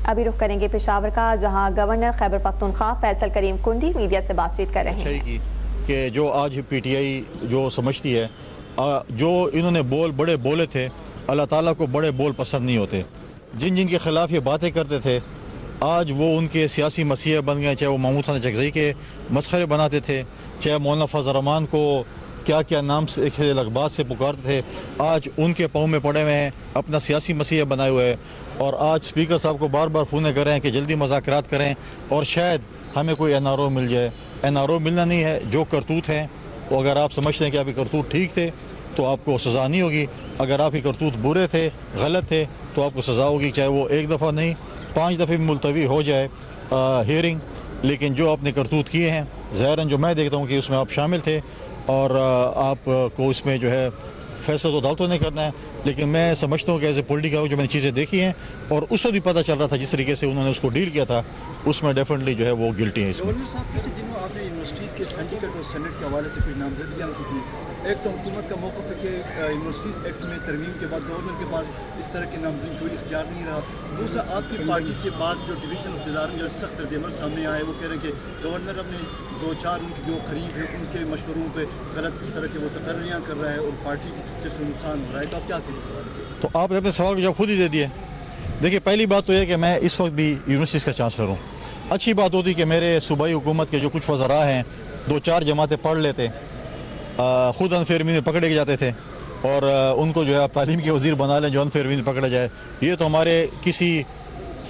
ابھی رخ کریں گے پشاور کا، جہاں گورنر خیبر پختونخوا فیصل کریم کنڈی میڈیا سے بات چیت کر رہے ہیں کہ جو آج پی ٹی آئی جو سمجھتی ہے، جو انہوں نے بڑے بولے تھے، اللہ تعالیٰ کو بڑے بول پسند نہیں ہوتے. جن کے خلاف یہ باتیں کرتے تھے آج وہ ان کے سیاسی مسیح بن گئے، چاہے وہ محمود خان چکزئی کے مسخرے بناتے تھے، چاہے مولانا فضل الرحمان کو کیا نام سے لقبات سے پکارتے تھے، آج ان کے پاؤں میں پڑے ہوئے ہیں، اپنا سیاسی مسیح بنائے ہوئے ہیں. اور آج اسپیکر صاحب کو بار فونے کر رہے ہیں کہ جلدی مذاکرات کریں اور شاید ہمیں کوئی این آر او مل جائے. این آر او ملنا نہیں ہے، جو کرتوت ہیں وہ اگر آپ سمجھتے ہیں کہ آپ کے کرتوت ٹھیک تھے تو آپ کو سزا نہیں ہوگی، اگر آپ کے کرتوت برے تھے، غلط تھے تو آپ کو سزا ہوگی، چاہے وہ ایک دفعہ نہیں 5 دفعہ بھی ملتوی ہو جائے ہیئرنگ. لیکن جو آپ نے کرتوت کیے ہیں ظاہراً جو میں دیکھتا ہوں کہ اس میں آپ شامل تھے اور آپ کو اس میں جو ہے فیصلہ تو عدالتوں نے کرنا ہے، لیکن میں سمجھتا ہوں کہ ایز اے پولیٹیکل جو میں نے چیزیں دیکھی ہیں اور اس وقت بھی پتہ چل رہا تھا جس طریقے سے انہوں نے اس کو ڈیل کیا تھا، اس میں ڈیفینیٹلی جو ہے وہ گلٹی ہیں. اس میں گورنر صاحب پچھلے دنوں آپ نے یونیورسٹیز کے سینڈیکیٹ اور سینٹ کے حوالے سے کچھ نامزدگیاں کی تھی. ایک تو حکومت کا موقف ہے کہ یونیورسٹیز ایکٹ میں ترمیم کے بعد گورنر کے پاس اس طرح کے نامزدگی کوئی اختیار نہیں رہا. دوسرا آپ کی پارٹی کے بعد جو ڈویژن اقتدار میں جو سخت رد عمل سامنے آئے، وہ کہہ رہے ہیں کہ گورنر اپنے 2-4 ان کے جو قریب ہیں ان کے مشوروں پہ غلط اس طرح کے وہ تقرریاں کر رہا ہے اور پارٹی سے نقصان ہو رہا ہے. تو آپ کیا کہیں؟ تو آپ نے اپنے سوال کو جواب خود ہی دے دیے. دیکھیے پہلی بات تو یہ کہ میں اس وقت بھی یونیورسٹیز کا چانسلر ہوں. اچھی بات ہوتی کہ میرے صوبائی حکومت کے جو کچھ وزراء ہیں 2-4 جماعتیں پڑھ لیتے، خود انفیئر میں پکڑے جاتے تھے اور ان کو جو ہے آپ تعلیم کے وزیر بنا لیں جو انفیئر میں پکڑا جائے. یہ تو ہمارے کسی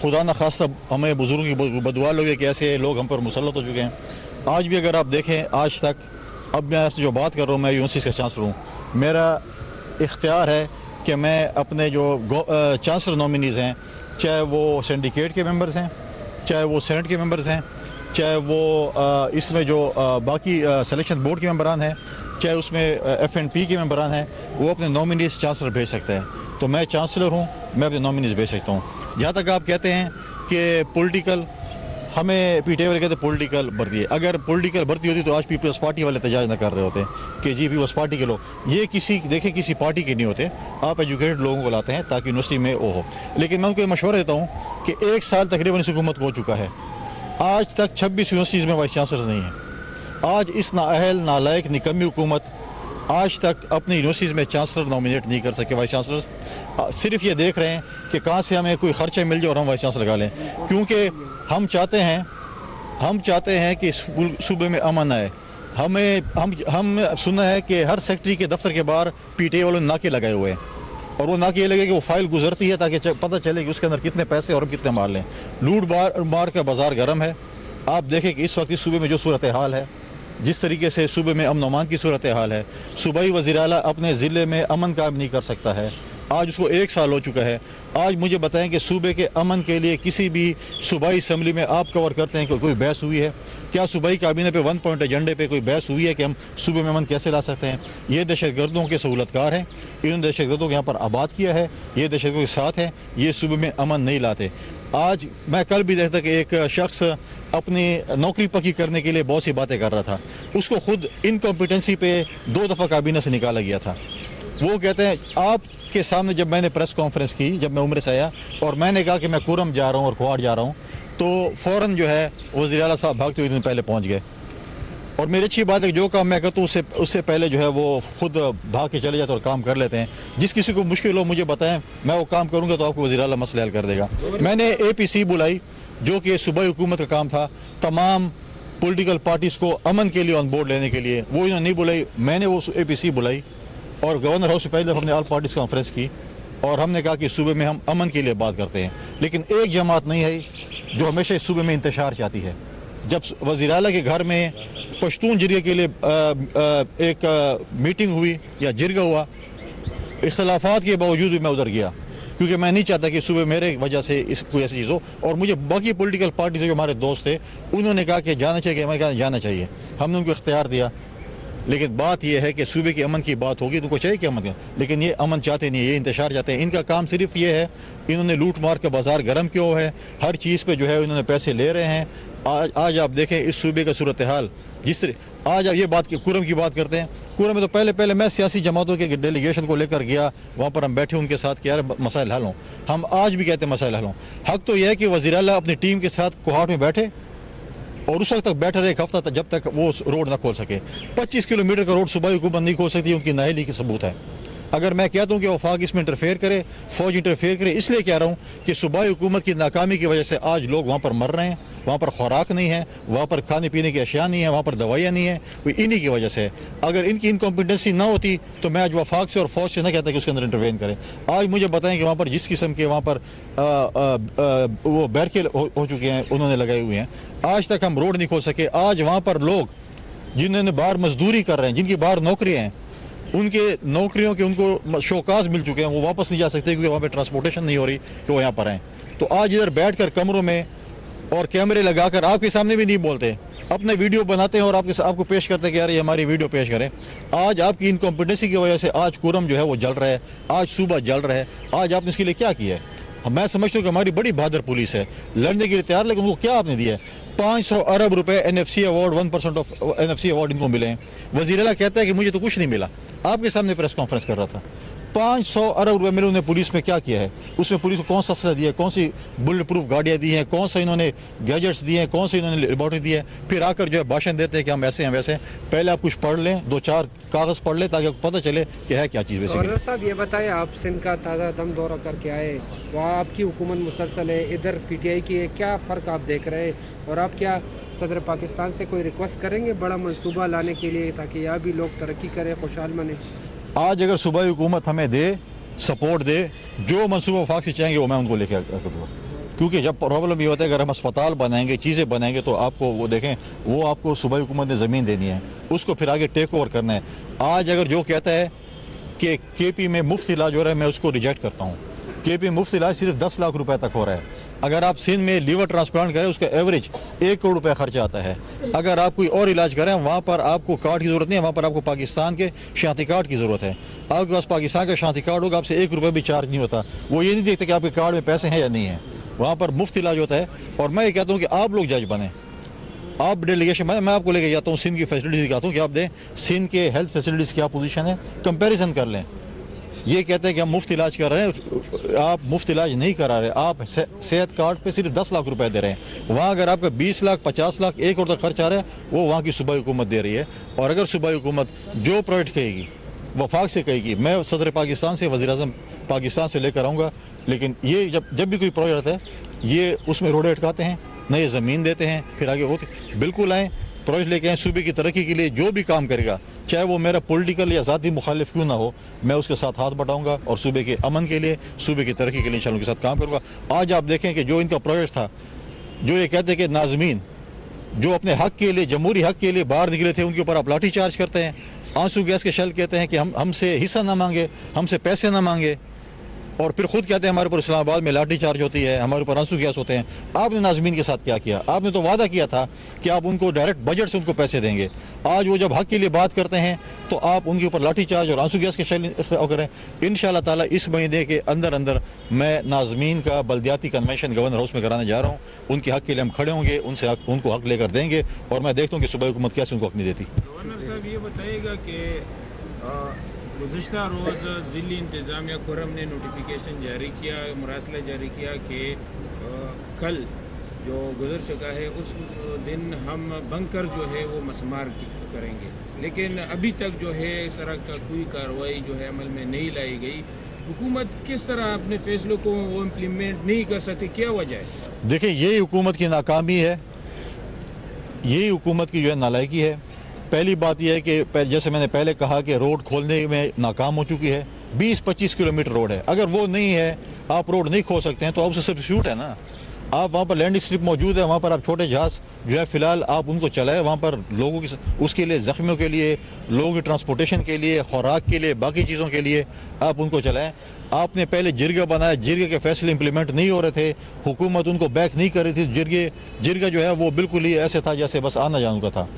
خدا نخواستہ ہمیں بزرگوں کی بدعا لوگ کہ ایسے لوگ ہم پر مسلط ہو چکے ہیں. آج بھی اگر آپ دیکھیں آج تک، اب میں آپ سے جو بات کر رہا ہوں میں یونیورسٹی کا چانسلر ہوں، میرا اختیار ہے کہ میں اپنے جو چانسلر نومینیز ہیں، چاہے وہ سینڈیکیٹ کے ممبرز ہیں، چاہے وہ سینٹ کے ممبرز ہیں، چاہے وہ اس میں جو باقی سلیکشن بورڈ کے ممبران ہیں، چاہے اس میں ایف این پی کے ممبران ہیں، وہ اپنے نومینیز چانسلر بھیج سکتے ہیں. تو میں چانسلر ہوں، میں اپنے نومینیز بھیج سکتا ہوں. جہاں تک آپ کہتے ہیں کہ پولیٹیکل، ہمیں پی ٹی آئی والے کہتے ہیں پولیٹیکل بھرتی ہے. اگر پولیٹیکل بھرتی ہوتی تو آج پیپلز پارٹی والے احتجاج نہ کر رہے ہوتے کہ جی پیپلز پارٹی کے لوگ. یہ کسی پارٹی کے نہیں ہوتے، آپ ایجوکیٹڈ لوگوں کو لاتے ہیں تاکہ یونیورسٹی میں وہ ہو. لیکن میں ان کو یہ مشورہ دیتا ہوں کہ 1 سال تقریباً اس حکومت کو ہو چکا ہے، آج تک 26 یونیورسٹیز میں وائس چانسلرز نہیں ہیں. آج اس نااہل نالائق نکمی حکومت آج تک اپنی یونیورسٹیز میں چانسلر نامینیٹ نہیں کر سکے. وائس چانسلرز صرف یہ دیکھ رہے ہیں کہ کہاں سے ہمیں کوئی خرچہ مل جائے اور ہم وائس چانسلر لگا لیں، کیونکہ ہم چاہتے ہیں کہ صوبے میں امن آئے. ہم سنا ہے کہ ہر سیکٹری کے دفتر کے باہر پی ٹی آئی والوں نے ناکے لگائے ہوئے ہیں، اور وہ ناکے یہ لگے کہ وہ فائل گزرتی ہے تاکہ پتہ چلے کہ اس کے اندر کتنے پیسے اور ہم کتنے مار لیں. لوٹ مار کا بازار گرم ہے. آپ دیکھیں کہ اس وقت اس صوبے میں جو صورتحال ہے، جس طریقے سے صوبے میں امن و امان کی صورتحال ہے، صوبائی وزیر اعلیٰ اپنے ضلع میں امن قائم نہیں کر سکتا ہے. آج اس کو 1 سال ہو چکا ہے. آج مجھے بتائیں کہ صوبے کے امن کے لیے کسی بھی صوبائی اسمبلی میں آپ کور کرتے ہیں کہ کوئی بحث ہوئی ہے؟ کیا صوبائی کابینہ پہ 1 پوائنٹ ایجنڈے پہ کوئی بحث ہوئی ہے کہ ہم صوبے میں امن کیسے لا سکتے ہیں؟ یہ دہشت گردوں کے سہولت کار ہیں، انہوں نے دہشت گردوں کو یہاں پر آباد کیا ہے، یہ دہشت گردوں کے ساتھ ہیں، یہ صوبے میں امن نہیں لاتے. آج میں کل بھی دیکھتا کہ ایک شخص اپنی نوکری پکی کرنے کے لیے بہت سی باتیں کر رہا تھا، اس کو خود انکمپیٹنسی پہ 2 دفعہ کابینہ سے نکالا گیا تھا. وہ کہتے ہیں آپ کے سامنے جب میں نے پریس کانفرنس کی، جب میں عمرے سے آیا اور میں نے کہا کہ میں کورم جا رہا ہوں اور کوہاٹ جا رہا ہوں، تو فوراً جو ہے وزیر اعلیٰ صاحب بھاگتے ہوئے دن پہلے پہنچ گئے. اور میری اچھی بات ہے کہ جو کام میں کرتا ہوں اس سے پہلے جو ہے وہ خود بھاگ کے چلے جاتے اور کام کر لیتے ہیں. جس کسی کو مشکل ہو مجھے بتائیں، میں وہ کام کروں گا تو آپ کو وزیر اعلیٰ مسئلہ حل کر دے گا. میں نے اے پی سی بلائی جو کہ صوبائی حکومت کا کام تھا، تمام پولیٹیکل پارٹیز کو امن کے لیے آن بورڈ لینے کے لیے. وہ انہوں نے نہیں بلائی، میں نے وہ اے پی سی بلائی اور گورنر ہاؤس سے پہلے ہم نے آل پارٹیز کانفرنس کی اور ہم نے کہا کہ صوبے میں ہم امن کے لیے بات کرتے ہیں. لیکن ایک جماعت نہیں ہے جو ہمیشہ اس صوبے میں انتشار چاہتی ہے. جب وزیر اعلیٰ کے گھر میں پشتون جرگے کے لیے ایک میٹنگ ہوئی یا جرگہ ہوا، اختلافات کے باوجود بھی میں ادھر گیا کیونکہ میں نہیں چاہتا کہ صوبے میرے وجہ سے کوئی ایسی چیز ہو. اور مجھے باقی پولیٹیکل پارٹی سے جو ہمارے دوست تھے انہوں نے کہا کہ جانا چاہیے، ہمیں کہا جانا چاہیے، ہم نے ان کو اختیار دیا. لیکن بات یہ ہے کہ صوبے کے امن کی بات ہوگی تو کو چاہیے کہ امن کا، لیکن یہ امن چاہتے نہیں، یہ انتشار چاہتے ہیں. ان کا کام صرف یہ ہے، انہوں نے لوٹ مار کا بازار گرم کیا ہے، ہر چیز پہ جو ہے انہوں نے پیسے لے رہے ہیں. آج آپ دیکھیں اس صوبے کا صورتحال، जिस तरह आज आप ये बात कुरम की बात करते हैं, कुरम में तो पहले मैं सियासी जमातों के डेलीगेशन को लेकर गया, वहाँ पर हम बैठे उनके साथ कि यार मसाइल हल हों। हम आज भी कहते हैं मसाइल हल हों। हक तो यह है कि वज़ीर आला अपनी टीम के साथ कोहाट में बैठे और उस वक्त तक बैठे रहे, एक हफ्ता तक, जब तक वो रोड ना खोल सके। 25 किलोमीटर का रोड सूबाई हुकूमत नहीं खोल सकती, उनकी नाअहली की सबूत है। अगर मैं कहता हूँ कि वफाक इसमें इंटरफेयर करे, फौज इंटरफेयर करे, इसलिए कह रहा हूँ कि सूबाई हुकूमत की नाकामी की वजह से आज लोग वहाँ पर मर रहे हैं, वहाँ पर खुराक नहीं है, वहाँ पर खाने पीने की अशिया नहीं है, वहाँ पर दवाइयाँ नहीं है, वो इन्हीं की वजह से। अगर इनकी इनकॉम्पिटेंसी ना होती तो मैं आज वफाक से और फौज से ना कहता कि उसके अंदर इंटरवेन करें। आज मुझे बताएं कि वहाँ पर जिस किस्म के वहाँ पर वो बैरकेल हो चुके हैं, उन्होंने लगाए हुए हैं, आज तक हम रोड नहीं खोल सके। आज वहाँ पर लोग जिन्होंने बाहर मजदूरी कर रहे हैं, जिनकी बाहर नौकरियाँ हैं, उनके नौकरियों के उनको शौकास मिल चुके हैं, वो वापस नहीं जा सकते क्योंकि वहाँ पे ट्रांसपोर्टेशन नहीं हो रही कि वो यहाँ पर आएँ। तो आज इधर बैठकर कमरों में और कैमरे लगाकर आपके सामने भी नहीं बोलते, अपने वीडियो बनाते हैं और आपको पेश करते हैं कि यार ये हमारी वीडियो पेश करें। आज आपकी इनकॉम्पिटेंसी की वजह से आज कुरम जो है वो जल रहा है, आज सूबा जल रहा है। आज आपने इसके लिए क्या किया है? मैं समझता हूँ कि हमारी बड़ी बहादुर पुलिस है, लड़ने के लिए तैयार, लेकिन उनको क्या आपने दिया है? 500 अरब रुपए NFC award, 1% of NFC award इनको मिले हैं। वज़ीर आला कहता है कि मुझे तो कुछ नहीं मिला, आपके सामने प्रेस कॉन्फ्रेंस कर रहा था। 500 अरब रुपए मिले, उन्हें पुलिस में क्या किया है? उसमें पुलिस को कौन सा असला दिया है, कौन सी बुलेट प्रूफ गाड़ियाँ दी हैं, कौन सा इन्होंने गैजेट्स दिए हैं, कौन सा इन्होंने लेबॉर्ट्री दी है? फिर आकर जो है भाषण देते हैं कि हम ऐसे हैं वैसे हैं। पहले आप कुछ पढ़ लें, 2-4 कागज़ पढ़ लें ताकि आपको पता चले कि है क्या चीज़। गवर्नर साहब ये बताएं, आप सिंध का ताज़ा दम दौरा करके आए, वहाँ आपकी हुकूमत मुसलसल है, इधर PTI की है, क्या फ़र्क आप देख रहे हैं? और आप क्या सदर पाकिस्तान से कोई रिक्वेस्ट करेंगे बड़ा मंसूबा लाने के लिए ताकि यहाँ भी लोग तरक्की करें, खुशहाल बने? आज अगर सूबाई हुकूमत हमें दे, सपोर्ट दे, जो मनसूबा वफाक से चाहेंगे वो मैं उनको लेके दूँगा। क्योंकि जब प्रॉब्लम ये होता है, अगर हम अस्पताल बनाएंगे, चीज़ें बनाएंगे, तो आपको वो देखें, वो आपको सूबाई हुकूमत ने ज़मीन देनी है, उसको फिर आगे टेक ओवर करना है। आज अगर जो कहता है कि KP में मुफ्त इलाज हो रहा है, मैं उसको रिजेक्ट करता हूँ। KP में मुफ्त इलाज सिर्फ 10 लाख रुपए तक हो रहा है। अगर आप सिंध में लीवर ट्रांसप्लांट करें, उसका एवरेज 1 करोड़ रुपए खर्चा आता है। अगर आप कोई और इलाज करें, वहाँ पर आपको कार्ड की ज़रूरत नहीं है, वहाँ पर आपको पाकिस्तान के शनाख्ती कार्ड की ज़रूरत है। आपके पास पाकिस्तान का शनाख्ती कार्ड होगा, आपसे 1 रुपये भी चार्ज नहीं होता। वो ये नहीं देखते कि आपके कार्ड में पैसे हैं या नहीं है, वहाँ पर मुफ्त इलाज होता है। और मैं ये कहता हूँ कि आप लोग जज बने, आप डेलीगेशन, मैं आपको लेके जाता हूँ सिंध की फैसिलिटीज़ दिखाता हूँ कि आप दें सिंध के हेल्थ फैसिलिटीज़ क्या पोजीशन है, कंपैरिजन कर लें। ये कहते हैं कि हम मुफ्त इलाज कर रहे हैं, आप मुफ्त इलाज नहीं करा रहे, आप सेहत कार्ड पे सिर्फ 10 लाख रुपए दे रहे हैं। वहाँ अगर आपका 20 लाख, 50 लाख, 1 करोड़ तक खर्च आ रहा है, वो वहाँ की सूबाई हुकूमत दे रही है। और अगर सूबाई हुकूमत जो प्रोजेक्ट कहेगी, वफाक से कहेगी, मैं सदर पाकिस्तान से, वज़ीर आज़म पाकिस्तान से लेकर आऊँगा। लेकिन ये जब भी कोई प्रोजेक्ट है, ये उसमें रोडें अटकाते हैं, नई ज़मीन देते हैं, फिर आगे होते। बिल्कुल आएँ, प्रोजेक्ट लेके आए, सूबे की तरक्की के लिए जो भी काम करेगा, चाहे वो मेरा पॉलिटिकल या ज़ाती मुखालिफ क्यों ना हो, मैं उसके साथ हाथ बटाऊंगा और सूबे के अमन के लिए, सूबे की तरक्की के लिए इंशाअल्लाह उनके साथ काम करूंगा। आज आप देखें कि जो इनका प्रोजेक्ट था, जो ये कहते हैं कि नाज़मीन जो अपने हक के लिए, जमहूरी हक के लिए बाहर निकले थे, उनके ऊपर आप लाठी चार्ज करते हैं, आंसू गैस के शल कहते हैं कि हमसे हिस्सा ना मांगे, हमसे पैसे ना मांगे, और फिर खुद कहते हैं हमारे ऊपर इस्लामाबाद में लाठी चार्ज होती है, हमारे ऊपर आंसू गैस होते हैं। आपने नाज़मीन के साथ क्या किया? आपने तो वादा किया था कि आप उनको डायरेक्ट बजट से उनको पैसे देंगे। आज वो जब हक के लिए बात करते हैं तो आप उनके ऊपर लाठी चार्ज और आंसू गैस के शैल करें। इंशाअल्लाह ताला इस महीने के अंदर अंदर मैं नाज़मीन का बल्दियाती कन्वेंशन गवर्नर हाउस में कराने जा रहा हूँ। उनके हक के लिए हम खड़े होंगे, उनको हक लेकर देंगे, और मैं देखता हूँ कि सूबाई हुकूमत कैसे उनको हक नहीं देती। गवर्नर साहब ये बताइएगा कि गुज़िश्ता रोज़ ज़िली इंतज़ामिया खुरम ने नोटिफिकेशन जारी किया, मुरासला जारी किया कि कल जो गुजर चुका है उस दिन हम बंकर जो है वो मसमार करेंगे, लेकिन अभी तक जो है इस तरह का कोई कार्रवाई जो है अमल में नहीं लाई गई। हुकूमत किस तरह अपने फैसलों को वो इम्प्लीमेंट नहीं कर सकती, क्या वजह है? देखिए, यही हुकूमत की नाकामी है, यही हुकूमत की जो है नालायकी है। पहली बात यह है कि जैसे मैंने पहले कहा कि रोड खोलने में नाकाम हो चुकी है। 20-25 किलोमीटर रोड है, अगर वो नहीं है, आप रोड नहीं खोल सकते हैं, तो आपसे सब्स्टिट्यूट है ना। आप वहाँ पर लैंड स्ट्रिप मौजूद है, वहाँ पर आप छोटे जहाज़ जो है फ़िलहाल आप उनको चलाएं, वहाँ पर लोगों की उसके लिए, ज़ख्मियों के लिए, लोगों की ट्रांसपोर्टेशन के लिए, खुराक के लिए, बाकी चीज़ों के लिए आप उनको चलाएं। आपने पहले जिरगा बनाया, जिरगे के फैसले इंप्लीमेंट नहीं हो रहे थे, हुकूमत उनको बैक नहीं कर रही थी। जिरगा जो है वो बिल्कुल ही ऐसे था जैसे बस आना जाना का था।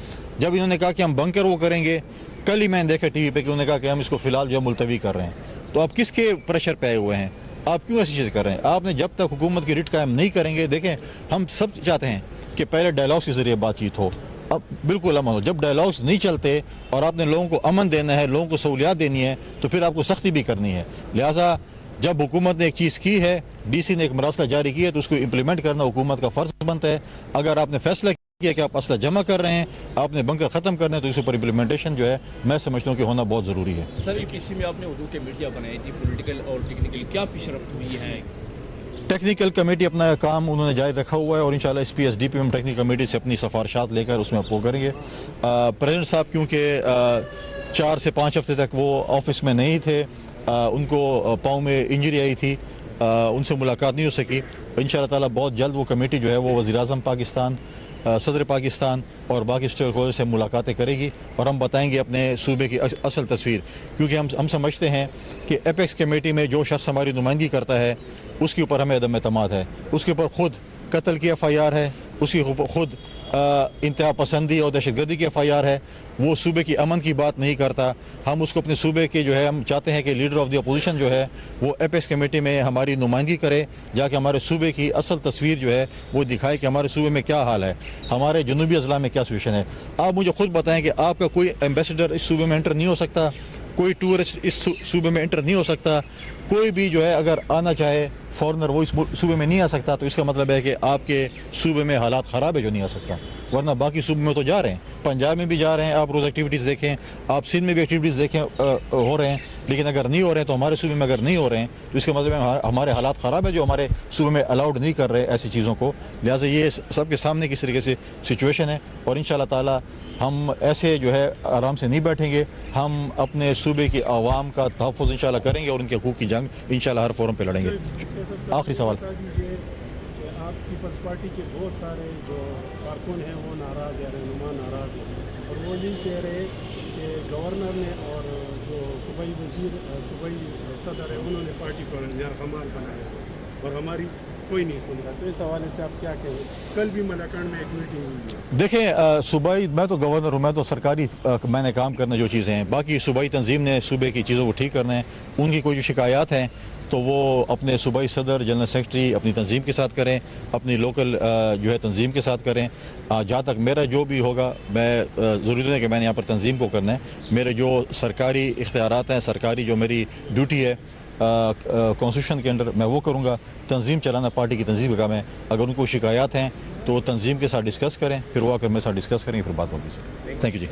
जब इन्होंने कहा कि हम बंकर वो करेंगे, कल ही मैंने देखा टीवी पे कि उन्होंने कहा कि हम इसको फ़िलहाल जो मुलतवी कर रहे हैं, तो आप किसके प्रेशर पे आए हुए हैं? आप क्यों ऐसी चीज़ कर रहे हैं? आपने जब तक हुकूमत की रिट कायम नहीं करेंगे, देखें हम सब चाहते हैं कि पहले डायलॉग्स के ज़रिए बातचीत हो, अब बिल्कुल अमन हो। जब डायलॉग्स नहीं चलते और आपने लोगों को अमन देना है, लोगों को सहूलियात देनी है, तो फिर आपको सख्ती भी करनी है। लिहाजा जब हुकूमत ने एक चीज़ की है, डीसी ने एक मरासला जारी किया है, तो उसको इम्प्लीमेंट करना हुकूमत का फ़र्ज बनता है। अगर आपने फैसला किया कि आप असला जमा कर रहे हैं, आपने बंकर ख़त्म करना है, तो इसके ऊपर इम्प्लीमेंटेशन जो है मैं समझता हूँ कि होना बहुत ज़रूरी है। सर, किसी में आपने उर्दू के मीडिया बनाई थी, पॉलिटिकल और टेक्निकल, क्या पेशरफ्त हुई है? टेक्निकल कमेटी अपना काम उन्होंने जारी रखा हुआ है और इंशाल्लाह इस PSDP में हम टेक्निकल कमेटी से अपनी सिफारिशात लेकर उसमें वो करेंगे। प्रेसिडेंट साहब क्योंकि 4 से 5 हफ्ते तक वो ऑफिस में नहीं थे, उनको पाँव में इंजरी आई थी, उनसे मुलाकात नहीं हो सकी। इंशाल्लाह ताला बहुत जल्द वो कमेटी जो है वो वज़ीर-ए-आज़म पाकिस्तान, सदर पाकिस्तान और बाकी स्टेक होल्डर से मुलाकातें करेगी और हम बताएंगे अपने सूबे की असल तस्वीर। क्योंकि हम समझते हैं कि एपेक्स कमेटी में जो शख्स हमारी नुमाइंदगी करता है उसके ऊपर हमें अदम एतमाद है, उसके ऊपर खुद कत्ल की FIR है, उसकी खुद इंतहा पसंदी और दहशतगर्दी की FIR है, वो सूबे की अमन की बात नहीं करता। हम उसको अपने सूबे के जो है, हम चाहते हैं कि लीडर ऑफ द अपोजिशन जो है वो एपेक्स कमेटी में हमारी नुमाइंदगी करे, जाके हमारे सूबे की असल तस्वीर जो है वो दिखाए कि हमारे सूबे में क्या हाल है, हमारे जनूबी अजला में क्या सिचुएशन है। आप मुझे खुद बताएं कि आपका कोई एम्बेसडर इस सूबे में एंटर नहीं हो सकता, कोई टूरिस्ट इस सूबे में एंटर नहीं हो सकता, कोई भी जो है अगर आना चाहे फॉरेनर वो इस सूबे में नहीं आ सकता, तो इसका मतलब है कि आपके सूबे में हालात ख़राब है जो नहीं आ सकता। वरना बाकी सूबे में तो जा रहे हैं, पंजाब में भी जा रहे हैं, आप रोज़ एक्टिविटीज़ देखें, आप सिंध में भी एक्टिविटीज़ देखें हो रहे हैं, लेकिन अगर नहीं हो रहे हैं तो हमारे सूबे में अगर नहीं हो रहे हैं तो इसका मतलब है हमारे हालात ख़राब है जो हमारे सूबे में अलाउड नहीं कर रहे ऐसी चीज़ों को। लिहाजा ये सबके सामने किस तरीके से सिचुएशन है और इंशाल्लाह ताला हम ऐसे जो है आराम से नहीं बैठेंगे, हम अपने सूबे की आवाम का तहफ़्फ़ुज़ इंशाल्लाह करेंगे और उनके हकूक़ की जंग इंशाल्लाह हर फोरम पे लड़ेंगे। आखिरी सवाल, आपकी पीपल्स पार्टी के बहुत सारे जो कारकुन हैं वो नाराज़ या रहनुमा नाराज़ हैं और वो यही कह रहे हैं कि गवर्नर ने और जो सूबाई वज़ीर सूबाई सदर है उन्होंने पार्टी को नाकामाल बनाया और हमारी कोई नहीं सुन रहा। तो इस हवाले से आप क्या कहें? कल भी मलाकान में एक मीटिंग हुई है। देखें, सूबाई मैं तो गवर्नर हूँ, मैं तो सरकारी मैंने काम करना जो चीज़ें हैं, बाकी सूबाई तंजीम ने सूबे की चीज़ों को ठीक करना है। उनकी कोई जो शिकायत हैं तो वो अपने सूबाई सदर, जनरल सेक्रेटरी अपनी तंजीम के साथ करें, अपनी लोकल जो है तंजीम के साथ करें। जहाँ तक मेरा जो भी होगा, मैं ज़रूरी नहीं है कि मैंने यहाँ पर तंजीम को करना है, मेरे जो सरकारी इख्तियारात हैं, सरकारी जो मेरी ड्यूटी है कॉन्स्टिट्यूशन के अंडर, मैं वो करूँगा। तंजीम चलाना पार्टी की तंजीम का काम है। अगर उनको शिकायत हैं तो तंजीम के साथ डिस्कस करें, फिर वो आकर मेरे साथ डिस्कस करेंगे, फिर बात होगी। थैंक यू जी।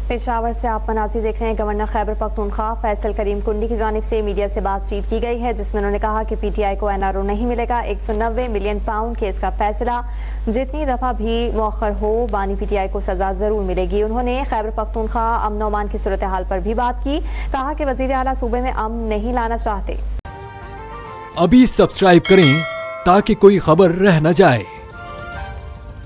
पेशावर से आप मनाज़िर देख रहे हैं। गवर्नर खैबर पख्तूनख्वा फैसल करीम कुंडी की जानिब से मीडिया से बातचीत की गई है, जिसमें उन्होंने कहा कि PTI को NRO नहीं मिलेगा। 190 मिलियन पाउंड केस का फैसला जितनी दफ़ा भी मौखर हो, बानी PTI को सजा जरूर मिलेगी। उन्होंने खैबर पख्तूनख्वा अमन अमान की सूरत हाल पर भी बात की, कहा कि वज़ीर आला सूबे में अमन नहीं लाना चाहते। अभी सब्सक्राइब करें ताकि कोई खबर रह न जाए।